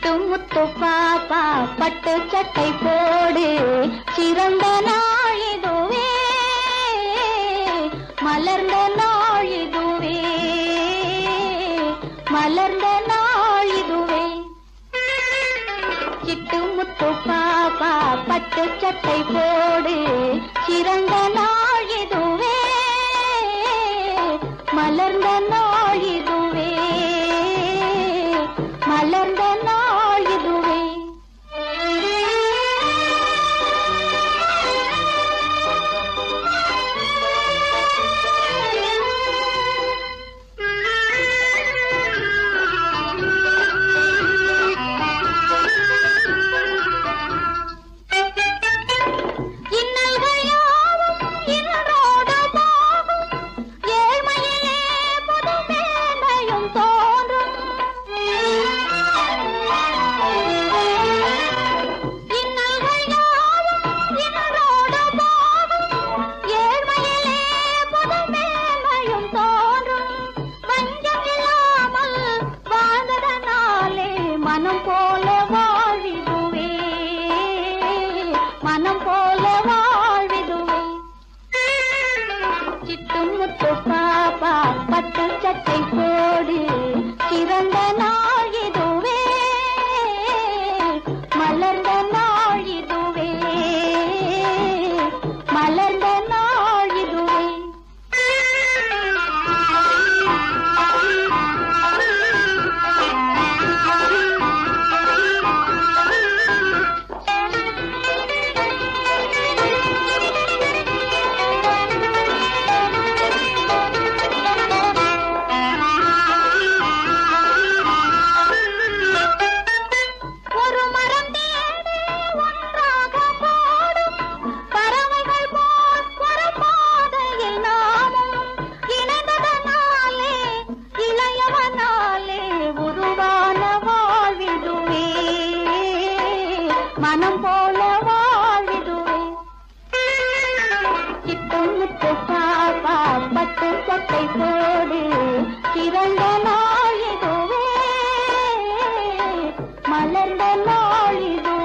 சிட்டு முத்து பாப்பா பட்டு சட்டை போடு, சிறந்த நாள் இதுவே, மலர்ந்த நாள் இதுவே, மலர்ந்த நாள் இதுவே. சிட்டு முத்து பாப்பா பட்டு சட்டை போடு, சிறந்த நாள் இதுவே, மலர்ந்த நாள் இதுவே, மலர்ந்த நாள் இதுவே. மனம் போல வாழ்விதுவே, மனம் போல வாழ்விதுவே. சிட்டு முத்து பாப்பா பட்டு சட்டை போடு, சிறந்த நாள் இதுவே, மலர்ந்த நாள் இதுவே, மலர்ந்த நாள் இதுவே. மனம் போல வாழ்விதுவே. சிட்டு முத்து பாப்பா பட்டு சட்டை போடு, சிறந்த நாள் இதுவே, மலர்ந்த நாள் இதுவே.